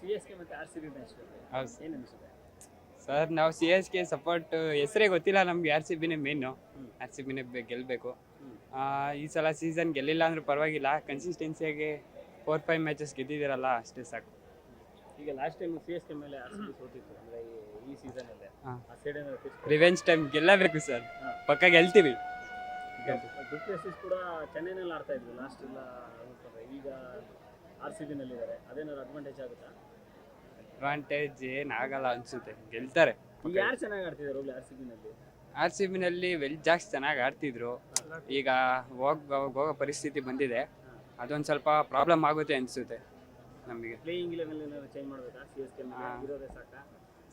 CSK ಮತ್ತೆ RCB match ಹೌದು ಏನು ಅನಿಸುತ್ತೆ? ಸರ್, ನಾವು CSK ಸಪೋರ್ಟ್ ಹೆಸರೇ ಗೊತ್ತಿಲ್ಲ ನಮ್ಗೆ. RCBನೇ ಮೇನು. ಹ್ಮ್. RCBನೇ ಗೆಲ್ಲಬೇಕು. ಹ್ಮ್. ಈ ಸಲ ಸೀಸನ್ ಗೆಲ್ಲಿಲ್ಲ ಅಂದ್ರೂ ಪರವಾಗಿಲ್ಲ, ಕನ್ಸಿಸ್ಟೆನ್ಸಿಯಾಗಿ 4-5 ಮ್ಯಾಚಸ್ ಗೆದ್ದಿದ್ದೀರಲ್ಲ, ಅಷ್ಟೇ ಸಾಕು. ಈಗ ಲಾಸ್ಟ್ ಟೈಮ್ CSK ಮೇಲೆ RCB ಸೋತಿತ್ತು ಅಂದ್ರೆ ಈ ಸೀಸನ್ ಅಲ್ಲೇ ಹಾ. ಆ ಸೈಡ್ ಏನಾದ್ರು ರಿವೆಂಜ್ ಟೈಮ್ ಗೆಲ್ಲಬೇಕು ಸರ್, ಹಾ. ಪಕ್ಕ ಗೆಲ್ತೀವಿ. ಡುಪ್ಲೆಸಿಸ್ ಕೂಡ ಚೆನ್ನೈನಲ್ಲಿ ಆಡ್ತಾ ಇದ್ರು ಲಾಸ್ಟ್ ಎಲ್ಲ ನೋಡ್ಕೊಂಡ್ರೆ. ಈಗ RCB ನಲ್ಲಿದ್ದಾರೆ, ಅದೇನಾದ್ರು ಅಡ್ವಾಂಟೇಜ್ ಆಗುತ್ತಾ? ಅಡ್ವಾಂಟೇಜ್ ಏನಾಗಲ್ಲ ಅನ್ಸುತ್ತೆ, ಗೆಲ್ತಾರೆ. ಈಗ ಯಾರು ಚೆನ್ನಾಗಿ ಆಡ್ತಿದ್ದಾರೆ ಹೋಗ್ಲಿ RCB ನಲ್ಲಿ? RCBನಲ್ಲಿ ಜಾಕ್ಸ್ ಚೆನ್ನಾಗಿ ಆಡ್ತಿದ್ರು. ಈಗ ಹೋಗೋ ಪರಿಸ್ಥಿತಿ ಬಂದಿದೆ. ಅದೊಂದು ಸ್ವಲ್ಪ ಪ್ರಾಬ್ಲಮ್ ಆಗುತ್ತೆ ಅನಿಸುತ್ತೆ ನಮಗೆ. ಪ್ಲೇಯಿಂಗ್ ಲೆವೆಲ್ ಏನಾದ್ರು ಚೇಂಜ್ ಮಾಡಬೇಕಾ? CSK ಮೇಲೆ ಇರೋದೇ ಸಾಕಾ?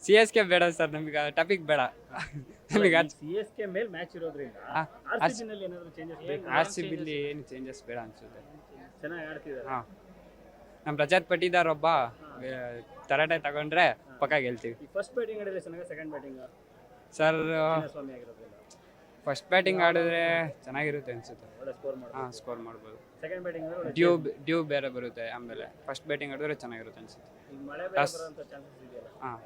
CSK ಬೇಡ ಸರ್, ನಮಗೆ ಟಾಪಿಕ್ ಬೇಡ. ನಮಗೆ CSK ಮೇಲೆ ಮ್ಯಾಚ್ ಇರೋದ್ರಿಂದ RCB ನಲ್ಲಿ ಏನಾದ್ರು ಚೇಂಜಸ್ ಬೇಕಾ? RCBಲಿ ಏನು ಚೇಂಜಸ್ ಬೇಡ ಅನ್ಸುತ್ತೆ. ಚೆನ್ನಾಗಿ ಆಡ್ತಿದ್ದಾರೆ. ಹಾಂ, ನಮ್ಮ ರಜತ್ ಪಟ್ಟಿದಾರ್ ಒಬ್ಬ ತರಾಟೆ ತಗೊಂಡ್ರೆ ಪಕ್ಕ ಗೆಲ್ತೀವಿ. ಈ ಫಸ್ಟ್ ಬ್ಯಾಟಿಂಗ್ ಆಡಿದ್ರೆ ಚೆನ್ನಾಗಿ, ಸೆಕೆಂಡ್ ಬ್ಯಾಟಿಂಗ್ ಸರ್ ಸ್ವಾಮಿ ಆಗಿರೋದ್ರಿಂದ ಫಸ್ಟ್ ಬ್ಯಾಟಿಂಗ್ ಆಡಿದ್ರೆ ಚೆನ್ನಾಗಿರುತ್ತೆ ಅನ್ಸುತ್ತೆ. ಒಳ್ಳೆ ಸ್ಕೋರ್ ಮಾಡ್ತಾರೆ. ಹಾಂ, ಸ್ಕೋರ್ ಮಾಡ್ಬೋದು. ಸೆಕೆಂಡ್ ಬ್ಯಾಟಿಂಗ್ ಡ್ಯೂ ಬೇರೆ ಬರುತ್ತೆ. ಆಮೇಲೆ ಫಸ್ಟ್ ಬ್ಯಾಟಿಂಗ್ ಆಡಿದ್ರೆ ಚೆನ್ನಾಗಿರುತ್ತೆ ಅನ್ಸುತ್ತೆ. ಈಗ ಮಳೆ ಬೇರೆ ಬರೋಂಥ ಚಾನ್ಸಸ್ ಇದೆಯಲ್ಲ. ಹಾಂ,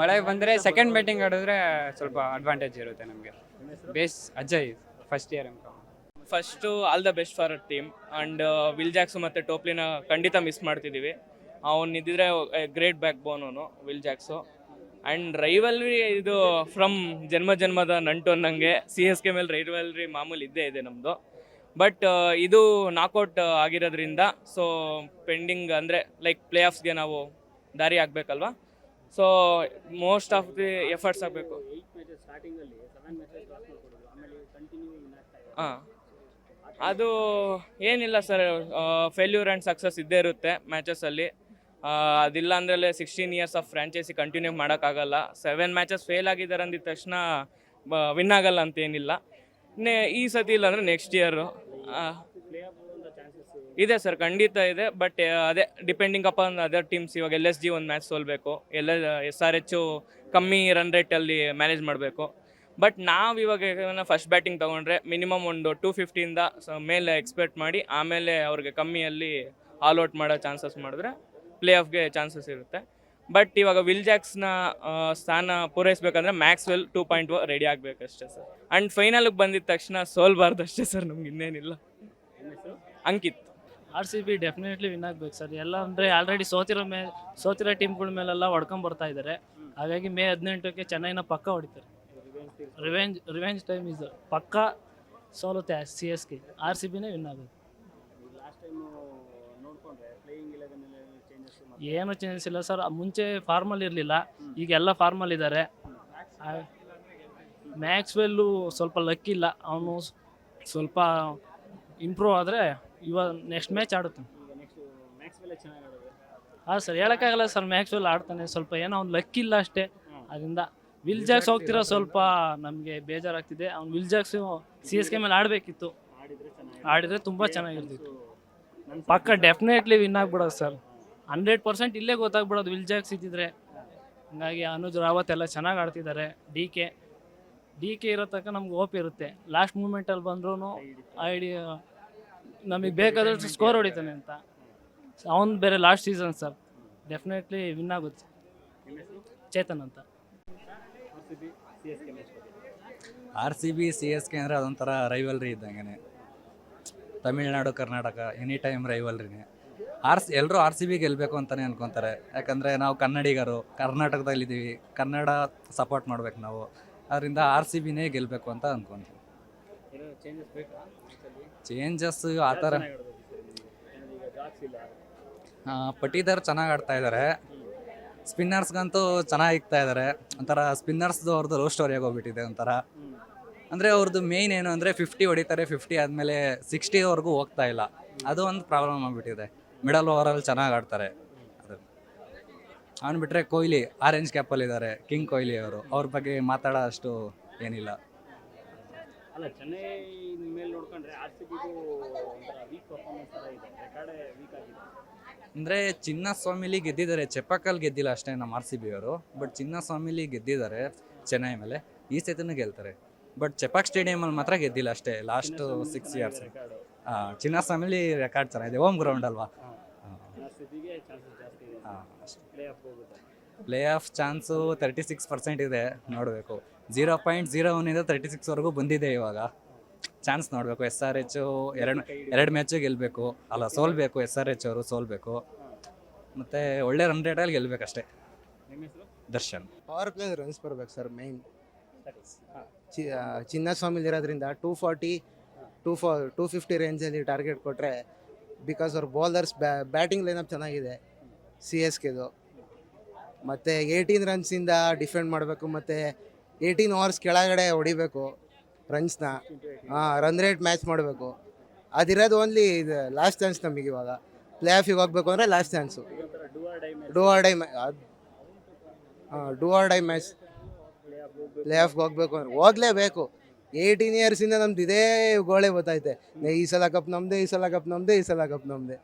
ಮಳೆ ಬಂದರೆ ಸೆಕೆಂಡ್ ಬ್ಯಾಟಿಂಗ್ ಆಡಿದ್ರೆ ಸ್ವಲ್ಪ ಅಡ್ವಾಂಟೇಜ್ ಇರುತ್ತೆ ನಮಗೆ. ನಿಮ್ಮ ಹೆಸರು? ಬೇಸ್ Ajay, first year M Com. First all the best for team. And Will Jacks ಮತ್ತು ಟೋಪ್ಲಿನ ಖಂಡಿತ ಮಿಸ್ ಮಾಡ್ತಿದ್ದೀವಿ. ಅವನು ಇದ್ದಿದ್ರೆ ಗ್ರೇಟ್ ಬ್ಯಾಕ್ ಬೋನ್ ಅವನು, ವಿಲ್ ಜಾಕ್ಸು. ಆ್ಯಂಡ್ ರೈವಲ್ರಿ ಇದು ಫ್ರಮ್ ಜನ್ಮದ ನಂಟು ಅನ್ನಂಗೆ CSK ಮೇಲೆ ರೈವಲ್ರಿ ಮಾಮೂಲಿ ಇದ್ದೇ ಇದೆ ನಮ್ಮದು. ಬಟ್ ಇದು ನಾಕೌಟ್ ಆಗಿರೋದ್ರಿಂದ ಸೊ ಪೆಂಡಿಂಗ್ ಅಂದರೆ ಲೈಕ್ ಪ್ಲೇ ಆಫ್ಸ್ಗೆ ನಾವು ದಾರಿ ಆಗಬೇಕಲ್ವಾ. So most of the efforts ಆಗಬೇಕು. 8 ಮ್ಯಾಚಸ್ ಸ್ಟಾರ್ಟಿಂಗಲ್ಲಿ 7 ಮ್ಯಾಚಸ್ ಲಾಸ್ ಮಾಡ್ಕೊಡೋದು, ಆಮೇಲೆ ಕಂಟಿನ್ಯೂ ವಿನ್ ಆಗ್ತಾ ಇದೆ. ಹಾಂ, ಅದು ಏನಿಲ್ಲ ಸರ್, ಫೇಲ್ಯೂರ್ ಆ್ಯಂಡ್ ಸಕ್ಸಸ್ ಇದ್ದೇ ಇರುತ್ತೆ ಮ್ಯಾಚಸಲ್ಲಿ. ಅದಿಲ್ಲ ಅಂದರೆ 16 ಇಯರ್ಸ್ ಆಫ್ ಫ್ರ್ಯಾಂಚೈಸಿ ಕಂಟಿನ್ಯೂ ಮಾಡೋಕ್ಕಾಗಲ್ಲ. 7 ಮ್ಯಾಚಸ್ ಫೇಲ್ ಆಗಿದ್ದಾರೆ ಅಂದಿದ ತಕ್ಷಣ ವಿನ್ ಆಗಲ್ಲ ಅಂತೇನಿಲ್ಲ. ಈ ಸತಿ ಇಲ್ಲ ಅಂದರೆ ನೆಕ್ಸ್ಟ್ ಇಯರು ಪ್ಲೇ ಆಫ್ ಬರುವಂಥ ಚಾನ್ಸಸ್ ಇದೆ ಸರ್, ಖಂಡಿತ ಇದೆ. ಬಟ್ ಅದೇ ಡಿಪೆಂಡಿಂಗ್ ಅಪಾನ್ ಅದರ್ ಟೀಮ್ಸ್. ಇವಾಗ LSG ಒಂದು ಮ್ಯಾಚ್ ಸೋಲ್ಬೇಕು, SRH ಕಮ್ಮಿ ರನ್ ರೇಟಲ್ಲಿ ಮ್ಯಾನೇಜ್ ಮಾಡಬೇಕು. ಬಟ್ ನಾವು ಇವಾಗ ಫಸ್ಟ್ ಬ್ಯಾಟಿಂಗ್ ತೊಗೊಂಡ್ರೆ ಮಿನಿಮಮ್ ಒಂದು 250ಇಂದ ಮೇಲೆ ಎಕ್ಸ್ಪೆಕ್ಟ್ ಮಾಡಿ, ಆಮೇಲೆ ಅವ್ರಿಗೆ ಕಮ್ಮಿಯಲ್ಲಿ ಆಲ್ ಔಟ್ ಮಾಡೋ ಚಾನ್ಸಸ್ ಮಾಡಿದ್ರೆ ಪ್ಲೇ ಆಫ್ಗೆ ಚಾನ್ಸಸ್ ಇರುತ್ತೆ. ಬಟ್ ಇವಾಗ ವಿಲ್ ಜಾಕ್ಸ್ನ ಸ್ಥಾನ ಪೂರೈಸಬೇಕಂದ್ರೆ ಮ್ಯಾಕ್ಸ್ವೆಲ್ 2.0 ರೆಡಿ ಆಗಬೇಕಷ್ಟೇ ಸರ್. ಆ್ಯಂಡ್ ಫೈನಲ್ಗೆ ಬಂದಿದ ತಕ್ಷಣ ಸೋಲ್ಬಾರ್ದು ಅಷ್ಟೇ ಸರ್, ನಮ್ಗೆ ಇನ್ನೇನಿಲ್ಲ. ಅಂಕಿತ್. RCB ಡೆಫಿನೆಟ್ಲಿ ವಿನ್ ಆಗಬೇಕು ಸರ್. ಎಲ್ಲ ಅಂದರೆ ಆಲ್ರೆಡಿ ಸೋತಿರೋ ಟೀಮ್ಗಳ ಮೇಲೆಲ್ಲ ಹೊಡ್ಕೊಂಬರ್ತಾ ಇದ್ದಾರೆ. ಹಾಗಾಗಿ ಮೇ 18ಕ್ಕೆ ಚೆನ್ನೈನ ಪಕ್ಕ ಹೊಡಿತಾರೆ. ರಿವೆಂಜ್ ಟೈಮ್ ಇಸ್ ಪಕ್ಕ ಸೋಲುತ್ತೆ CSK. RCBನೇ ವಿನ್ ಆಗಬೇಕು. ಲಾಸ್ಟ್ ಟೈಮು ನೋಡಿಕೊಂಡ್ರೆ ಪ್ಲೇಯಿಂಗ್ 11 ಚೇಂಜಸ್ ಏನು ಚೇಂಜಸ್ ಇಲ್ಲ ಸರ್. ಮುಂಚೆ ಫಾರ್ಮಲ್ಲಿ ಇರಲಿಲ್ಲ, ಈಗ ಎಲ್ಲ ಫಾರ್ಮಲ್ಲಿ ಇದ್ದಾರೆ. ಮ್ಯಾಕ್ಸ್ವೆಲ್ಲು ಸ್ವಲ್ಪ ಲಕ್ಕಿಲ್ಲ, ಅವನು ಸ್ವಲ್ಪ ಇಂಪ್ರೂವ್ ಆದರೆ ಇವಾಗ ನೆಕ್ಸ್ಟ್ ಮ್ಯಾಚ್ ಆಡುತ್ತೆ. ಈಗ ನೆಕ್ಸ್ಟ್ ಮ್ಯಾಕ್ಸ್ವೆಲ್ ಚೆನ್ನಾಗಿ ಆಡೋದು. ಹಾಂ ಸರ್, ಹೇಳೋಕ್ಕಾಗಲ್ಲ ಸರ್. ಮ್ಯಾಕ್ಸ್ವೆಲ್ ಆಡ್ತಾನೆ, ಸ್ವಲ್ಪ ಏನೋ ಅವ್ನು ಲಕ್ಕಿಲ್ಲ ಅಷ್ಟೇ. ಅದರಿಂದ ವಿಲ್ ಜಾಕ್ಸ್ ಹೋಗ್ತಿರೋ ಸ್ವಲ್ಪ ನಮಗೆ ಬೇಜಾರಾಗ್ತಿದೆ. ಅವ್ನು ವಿಲ್ ಜಾಕ್ಸು CSK ಮೇಲೆ ಆಡಬೇಕಿತ್ತು, ಆಡಿದರೆ ತುಂಬ ಚೆನ್ನಾಗಿರ್ತಿತ್ತು. ಪಕ್ಕ ಡೆಫಿನೆಟ್ಲಿ ವಿನ್ ಆಗ್ಬಿಡೋದು ಸರ್, 100% ಇಲ್ಲೇ ಗೊತ್ತಾಗ್ಬಿಡೋದು ವಿಲ್ ಜಾಕ್ಸ್ ಇದ್ದಿದ್ರೆ. ಹಂಗಾಗಿ ಅನುಜ್ ರಾವತ್ ಎಲ್ಲ ಚೆನ್ನಾಗಿ ಆಡ್ತಿದ್ದಾರೆ. ಡಿ ಕೆ ಇರೋ ತನಕ ನಮ್ಗೆ ಹೋಪ್ ಇರುತ್ತೆ. ಲಾಸ್ಟ್ ಮೂಮೆಂಟಲ್ಲಿ ಬಂದ್ರೂ ನಮಗೆ ಬೇಕಾದಷ್ಟು ಸ್ಕೋರ್ ಹೊಡಿತಾನೆ ಅಂತ. ಅವ್ನು ಬೇರೆ last season sir, definitely win ಆಗುತ್ತೆ. ಚೇತನ್ ಅಂತ. RCB CSK ಮ್ಯಾಚ್ ಬಗ್ಗೆ RCB CSK ಅಂದರೆ ಅದೊಂಥರ ರೈವಲ್ರಿ ಇದ್ದಂಗೆ. ತಮಿಳ್ನಾಡು ಕರ್ನಾಟಕ ಎನಿ ಟೈಮ್ ರೈವಲ್ರಿನೇ. ಎಲ್ಲರೂ RCB ಗೆಲ್ಲಬೇಕು ಅಂತಲೇ ಅನ್ಕೊತಾರೆ. ಯಾಕಂದರೆ ನಾವು ಕನ್ನಡಿಗರು, ಕರ್ನಾಟಕದಲ್ಲಿದ್ದೀವಿ, ಕನ್ನಡ ಸಪೋರ್ಟ್ ಮಾಡ್ಬೇಕು ನಾವು. ಅದರಿಂದ RCBನೇ ಗೆಲ್ಲಬೇಕು ಅಂತ ಅಂದ್ಕೊತೀವಿ. ಚೇಂಜಸ್ ಬೇಕಾ? ಚೇಂಜಸ್ ಆ ಥರ ಈಗ ಜಾಕ್ಸ್ ಇಲ್ಲ. ಪಟೀದಾರ್ ಚೆನ್ನಾಗಿ ಆಡ್ತಾ ಇದ್ದಾರೆ. ಸ್ಪಿನ್ನರ್ಸ್ಗಂತೂ ಚೆನ್ನಾಗಿ ಇಕ್ತಾ ಇದ್ದಾರೆ. ಒಂಥರ ಸ್ಪಿನ್ನರ್ಸ್ದು ಅವ್ರದ್ದು ಲೋ ಸ್ಟೋರಿ ಆಗೋಗ್ಬಿಟ್ಟಿದೆ ಒಂಥರ. ಅಂದರೆ ಅವ್ರದ್ದು ಮೇಯ್ನ್ ಏನು ಅಂದರೆ 50 ಹೊಡಿತಾರೆ, 50 ಆದಮೇಲೆ 60ವರೆಗೂ ಹೋಗ್ತಾ ಇಲ್ಲ. ಅದು ಒಂದು ಪ್ರಾಬ್ಲಮ್ ಆಗಿಬಿಟ್ಟಿದೆ. ಮಿಡಲ್ ಓವರಲ್ಲಿ ಚೆನ್ನಾಗಿ ಆಡ್ತಾರೆ. ಅದು ಅವ್ನು ಬಿಟ್ಟರೆ ಕೊಹ್ಲಿ ಆರೆಂಜ್ ಕ್ಯಾಪಲ್ಲಿದ್ದಾರೆ, ಕಿಂಗ್ ಕೊಹ್ಲಿ ಅವರು. ಅವ್ರ ಬಗ್ಗೆ ಮಾತಾಡೋ ಅಷ್ಟು ಏನಿಲ್ಲ. ಅಲ್ಲ, ಚೆನ್ನೈ ಮೇಲೆ ನೋಡ್ಕೊಂಡ್ರೆ RCBಗೂ ಒಂಥರ ವೀಕ್ ಪರ್ಫಾರ್ಮೆನ್ಸ್ ಥರ ಇದೆ, ರೆಕಾರ್ಡೇ ವೀಕ್ ಆಗಿದೆ. ಅಂದರೆ ಚಿನ್ನಸ್ವಾಮಿಲಿ ಗೆದ್ದಿದ್ದಾರೆ, ಚೆಪ್ಪಕ್ಕಲ್ಲಿ ಗೆದ್ದಿಲ್ಲ ಅಷ್ಟೇ ನಮ್ಮ RCB ಅವರು. ಬಟ್ ಚಿನ್ನಸ್ವಾಮಿಲಿ ಗೆದ್ದಿದ್ದಾರೆ ಚೆನ್ನೈ ಮೇಲೆ. ಈ ಸತಿನೂ ಗೆಲ್ತಾರೆ. ಬಟ್ ಚೆಪಾಕ್ ಸ್ಟೇಡಿಯಮಲ್ಲಿ ಮಾತ್ರ ಗೆದ್ದಿಲ್ಲ ಅಷ್ಟೇ ಲಾಸ್ಟ್ 6 ಇಯರ್ಸ್. ಚಿನ್ನಸ್ವಾಮಿಲಿ ರೆಕಾರ್ಡ್ ಚೆನ್ನಾಗಿದೆ, ಹೋಮ್ ಗ್ರೌಂಡ್ ಅಲ್ವಾ. RCBಗೆ ಚಾನ್ಸಸ್ ಜಾಸ್ತಿ ಇದೆ. ಹಾಂ ಅಷ್ಟೇ. ಪ್ಲೇ ಆಫ್ ಹೋಗುತ್ತೆ. ಪ್ಲೇ ಆಫ್ ಚಾನ್ಸು 36% ಇದೆ, ನೋಡಬೇಕು. 0.01 36ವರೆಗೂ ಬಂದಿದೆ ಇವಾಗ. ಚಾನ್ಸ್ ನೋಡಬೇಕು. SRH ಎರಡು ಮ್ಯಾಚು ಗೆಲ್ಲಬೇಕು, ಅಲ್ಲ ಸೋಲ್ಬೇಕು. SRH ಅವರು ಸೋಲ್ಬೇಕು, ಮತ್ತು ಒಳ್ಳೆ ರನ್ ರೇಟಲ್ಲಿ ಗೆಲ್ಲಬೇಕಷ್ಟೇ. ನಿಮ್ಮ ಹೆಸರು? ದರ್ಶನ್. ಪವರ್ ಪ್ಲೇ ರನ್ಸ್ ಬರ್ಬೇಕು ಸರ್ ಮೇಯ್ನ್. ಹಾಂ ಚಿನ್ನಸ್ವಾಮಿಲಿ ಇರೋದ್ರಿಂದ 240 250 ರೇಂಜಲ್ಲಿ ಟಾರ್ಗೆಟ್ ಕೊಟ್ಟರೆ, ಬಿಕಾಸ್ ಅವ್ರ ಬೌಲರ್ಸ್ ಬ್ಯಾಟಿಂಗ್ ಲೈನಪ್ ಚೆನ್ನಾಗಿದೆ CSKದು. ಮತ್ತು 18 ರನ್ಸಿಂದ ಡಿಫೆಂಡ್ ಮಾಡಬೇಕು, ಮತ್ತು 18 ಓವರ್ಸ್ ಕೆಳಗಡೆ ಹೊಡಿಬೇಕು ರನ್ಸ್ನ. ರನ್ ರೇಟ್ ಮ್ಯಾಚ್ ಮಾಡಬೇಕು. ಅದಿರೋದು ಓನ್ಲಿ ಇದು ಲಾಸ್ಟ್ ಚಾನ್ಸ್ ನಮಗೆ ಇವಾಗ. ಪ್ಲೇ ಆಫಿಗೆ ಹೋಗ್ಬೇಕು ಅಂದರೆ ಲಾಸ್ಟ್ ಚಾನ್ಸು. ಇದೊಂಥರ do or die match. Do or die match. Play ಆಫ್ಗೆ ಹೋಗ್ಬೇಕು ಅಂದ್ರೆ ಹೋಗ್ಲೇಬೇಕು. 18 ಇಯರ್ಸಿಂದ ನಮ್ದು ಇದೇ ಗೋಳೆ ಗೊತ್ತೈತೆ, ಈ ಸಲ ಕಪ್ ನಮ್ಮದೇ, ಈ ಸಲ ಕಪ್ ನಮ್ಮದೇ, ಈ ಸಲ ಕಪ್ ನಮ್ಮದೇ.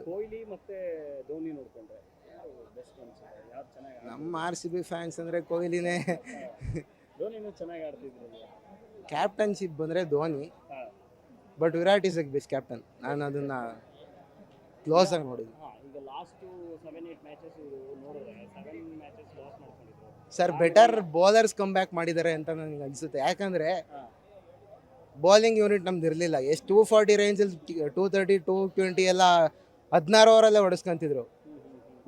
ಕೊಹ್ಲಿ ಮತ್ತೆ ಧೋನಿ ನೋಡ್ಕೊಂಡ್ರೆ ಯಾರು ಬೆಸ್ಟ್ ಅನ್ಸುತ್ತೆ? ಯಾರು ಚೆನ್ನಾಗಿ ನಮ್ಮ RCB ಫ್ಯಾನ್ಸ್ ಅಂದರೆ ಕೊಹ್ಲಿನೇ. ಧೋನಿನೂ ಚೆನ್ನಾಗಿ ಆಡ್ತಿದ್ರು. ಕ್ಯಾಪ್ಟನ್ಶಿಪ್ ಬಂದರೆ ಧೋನಿ, ಹಾಂ but Virat is A best captain. ನಾನು ಅದನ್ನು ಕ್ಲೋಸ್ ಆಗಿ ನೋಡಿದ್ದೆ. ಈಗ ಲಾಸ್ಟು 7-8 ಮ್ಯಾಚಸ್ ನೋಡಿದ್ರೆ 7 ಮ್ಯಾಚಸ್ ಲಾಸ್ ಮಾಡ್ಕೊಂಡಿದ್ರು. Sir better bowlers come back ಮಾಡಿದ್ದಾರೆ ಅಂತ ನನಗೆ ಅನಿಸುತ್ತೆ. ಯಾಕಂದರೆ ಬೌಲಿಂಗ್ ಯೂನಿಟ್ ನಮ್ದು ಇರಲಿಲ್ಲ. ಎಷ್ಟು 240 ರೇಂಜಲ್ಲಿ 230 220 ಎಲ್ಲ 16 ಓವರಲ್ಲೇ ಹೊಡಿಸ್ಕೊಂತಿದ್ರು.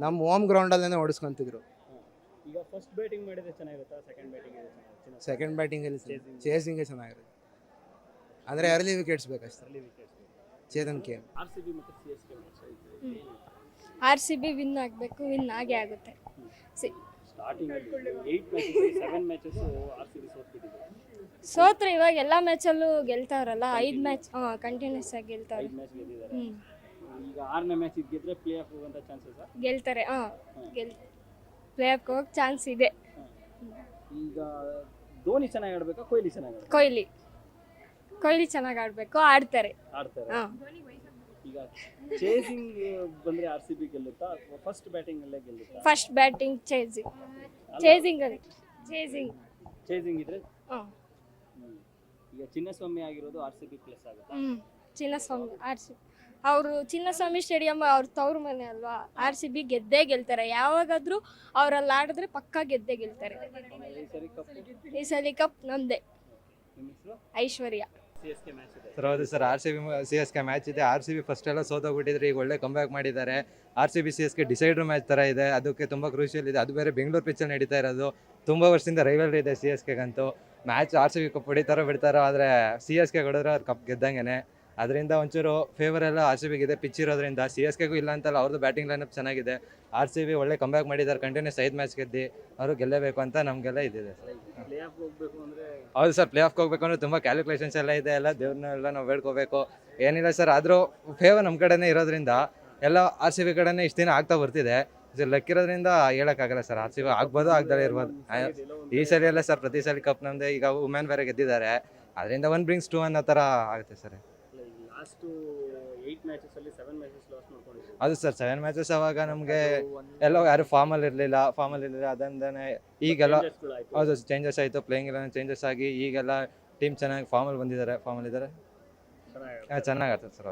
ನಮ್ಮ ಹೋಮ್ ಗ್ರೌಂಡಲ್ಲೇ ಹೊಡಿಸ್ಕೊಂತಿದ್ರು. ಈಗ ಫಸ್ಟ್ ಬ್ಯಾಟಿಂಗ್ ಮಾಡಿದ್ರೆ ಚೆನ್ನಾಗಿರುತ್ತಾ, ಸೆಕೆಂಡ್ ಬ್ಯಾಟಿಂಗ್ ಸೆಕೆಂಡ್ ಬ್ಯಾಟಿಂಗಲ್ಲಿ ಚೇಸಿಂಗೇ ಚೆನ್ನಾಗಿರುತ್ತೆ. ಅಂದರೆ ಅರ್ಲಿ ವಿಕೆಟ್ಸ್ ಬೇಕಷ್ಟೇ. ಅಲ್ಲಿ ವಿಕೆಟ್ಸ್? ಚೇತನ್ ಕೆ. RCB ಮತ್ತು CSK ಮ್ಯಾಚ್ RCB ವಿನ್ ಆಗಬೇಕು, ವಿನ್ ಆಗೇ ಆಗುತ್ತೆ. Starting 8 matches 7 matches RCB ಸೋತ್ಬಿಟ್ಟಿದೆ. ಸೋತ್ರೆ ಇವಾಗ ಎಲ್ಲ ಮ್ಯಾಚಲ್ಲೂ ಗೆಲ್ತಾವ್ರಲ್ಲ, 5 ಮ್ಯಾಚ್ ಕಂಟಿನ್ಯೂಸ್ ಆಗಿ ಗೆಲ್ತಾವ್ರೆ. 5 ಮ್ಯಾಚ್ ಗೆದ್ದಿದ್ದಾರೆ. ಈಗ 6ನೇ ಮ್ಯಾಚ್ ಗೆದ್ರೆ ಪ್ಲೇ ಆಫ್ ಹೋಗುವಂಥ ಚಾನ್ಸಸ್? ಗೆಲ್ತಾರೆ. ಪ್ಲೇ ಆಫ್ಗೆ ಹೋಗಕ್ಕೆ ಚಾನ್ಸ್ ಇದೆ. ಈಗ ಧೋನಿ ಚೆನ್ನಾಗಿ ಆಡ್ಬೇಕಾ, ಕೊಹ್ಲಿ ಚೆನ್ನಾಗಿ ಆಡ್ಬೇಕಾ? ಕೊಹ್ಲಿ ಚೆನ್ನಾಗಿ ಆಡಬೇಕು, ಆಡ್ತಾರೆ. ಹಾಂ, ಈಗ ಚೇಸಿಂಗ್ ಬಂದ್ರೆ RCB ಗೆಲ್ಲುತ್ತಾ, ಫಸ್ಟ್ ಬ್ಯಾಟಿಂಗ್ ಅಲ್ಲೇ ಗೆಲ್ಲುತ್ತಾ? ಫಸ್ಟ್ ಬ್ಯಾಟಿಂಗ್ ಚೇಸಿಂಗ್ ಇದ್ರೆ ಹಾಂ. ಈಗ ಚಿನ್ನಸ್ವಾಮಿ ಆಗಿರೋದು RCB ಪ್ಲಸ್ ಆಗುತ್ತೆ. ಚಿನ್ನಸ್ವಾಮಿ ಅವರು ಚಿನ್ನಸ್ವಾಮಿ ಸ್ಟೇಡಿಯಂ ಅವ್ರ ತವ್ರ ಮನೆ ಅಲ್ವಾ. RCB ಗೆದ್ದೇ ಗೆಲ್ತಾರೆ. ಯಾವಾಗಾದ್ರೂ ಅವರಲ್ಲಿ ಆಡಿದ್ರೆ ಪಕ್ಕಾ ಗೆದ್ದೇ ಗೆಲ್ತಾರೆ. ಈ ಸರಿ ಕಪ್ ಈ ಸಲ ಕಪ್ ನಮ್ದೆ. ನಿಮ್ಮ ಹೆಸರು? ಐಶ್ವರ್ಯ. CSK ಮ್ಯಾಚ್ ಇದೆ. ಸರ್ ಹೌದು ಸರ್, RCB CSK ಮ್ಯಾಚ್ ಇದೆ. RCB ಫಸ್ಟ್ ಎಲ್ಲ ಸೋತೋಗ್ಬಿಟ್ಟಿದ್ರೆ ಈಗ ಒಳ್ಳೆ ಕಂಬ್ಯಾಕ್ ಮಾಡಿದ್ದಾರೆ. RCB CSK ಡಿಸೈಡರ್ ಮ್ಯಾಚ್ ಥರ ಇದೆ, ಅದಕ್ಕೆ ತುಂಬ ಕ್ರೂಷಿಯಲ್ ಇದೆ. ಅದು ಬೇರೆ ಬೆಂಗಳೂರು ಪಿಚ್ಚಲ್ಲಿ ನಡೀತಾ ಇರೋದು. ತುಂಬ ವರ್ಷದಿಂದ ರೈವಲ್ರಿ ಇದೆ CSKಗಂತೂ. ಮ್ಯಾಚ್ RCB ಕಪ್ ಹೊಡಿತಾರೋ ಬಿಡ್ತಾರೋ, ಆದರೆ CSK ಹೊಡೆದ್ರೆ ಅವ್ರು ಕಪ್ ಗೆದ್ದಂಗೆ. ಅದರಿಂದ ಒಂಚೂರು ಫೇವರ್ ಎಲ್ಲ RCB ಗಿದೆ. ಪಿಚ್ ಇರೋದ್ರಿಂದ CSKಗೂ ಇಲ್ಲ ಅಂತಲ್ಲ, ಅವ್ರದ್ದು ಬ್ಯಾಟಿಂಗ್ ಲೈನಪ್ ಚೆನ್ನಾಗಿದೆ. RCB ಒಳ್ಳೆ ಕಂಬ್ಯಾಕ್ ಮಾಡಿದ್ದಾರೆ, ಕಂಟಿನ್ಯೂಸ್ 5 ಮ್ಯಾಚ್ ಗೆದ್ದು ಅವರು ಗೆಲ್ಲಬೇಕು ಅಂತ ನಮಗೆಲ್ಲ ಇದಿದೆ ಸರ್. ಪ್ಲೇ ಆಫ್ ಹೋಗ್ಬೇಕು ಅಂದ್ರೆ ಹೌದು ಸರ್, ಪ್ಲೇ ಆಫ್ಗೆ ಹೋಗ್ಬೇಕು ಅಂದ್ರೆ ತುಂಬ ಕ್ಯಾಲ್ಕುಲೇಷನ್ಸ್ ಎಲ್ಲ ಇದೆ. ಎಲ್ಲ ದೇವ್ರನ್ನೆಲ್ಲ ನಾವು ಬೇಡ್ಕೋಬೇಕು. ಏನಿಲ್ಲ ಸರ್, ಆದರೂ ಫೇವರ್ ನಮ್ಮ ಕಡೆನೇ ಇರೋದ್ರಿಂದ ಎಲ್ಲ RCB ಕಡೆನೇ ಇಷ್ಟು ದಿನ ಆಗ್ತಾ ಬರ್ತಿದೆ. ಲಕ್ಕಿರೋದ್ರಿಂದ ಹೇಳೋಕ್ಕಾಗಲ್ಲ ಸರ್. RCB ಆಗ್ಬೋದು, ಆಗ್ದಲೇ ಇರ್ಬೋದು. ಈ ಸಲ ಎಲ್ಲ ಸರ್, ಪ್ರತಿ ಸಲ ಕಪ್ ನಮ್ಮದೇ. ಈಗ ವುಮೆನ್ ಬೇರೆ ಗೆದ್ದಿದ್ದಾರೆ, ಅದರಿಂದ 1 brings 2 ಅನ್ನೋ ಥರ ಆಗುತ್ತೆ ಸರ್. ಲಾಸ್ಟ್ 8 ಮ್ಯಾಚಸ್ ಅಲ್ಲಿ 7 ಮ್ಯಾಚಸ್ ಲಾಸ್ ಮಾಡ್ಕೊಂಡಿದ್ರು. ಅದು ಸರ್ 7 ಮ್ಯಾಚಸ್ ಅವಾಗ ನಮಗೆ ಎಲ್ಲ ಯಾರು ಫಾರ್ಮಲ್ಲಿ ಇರಲಿಲ್ಲ. ಅದರಿಂದನೇ ಈಗೆಲ್ಲ ಹೌದು ಚೇಂಜಸ್ ಆಯಿತು. ಪ್ಲೇಯಿಂಗ್ ಎಲ್ಲ ಚೇಂಜಸ್ ಆಗಿ ಈಗೆಲ್ಲ ಟೀಮ್ ಚೆನ್ನಾಗಿ ಫಾರ್ಮಲ್ಲಿದ್ದಾರೆ. ಚೆನ್ನಾಗಿ ಆಡ್ತಾರೆ ಸರ್.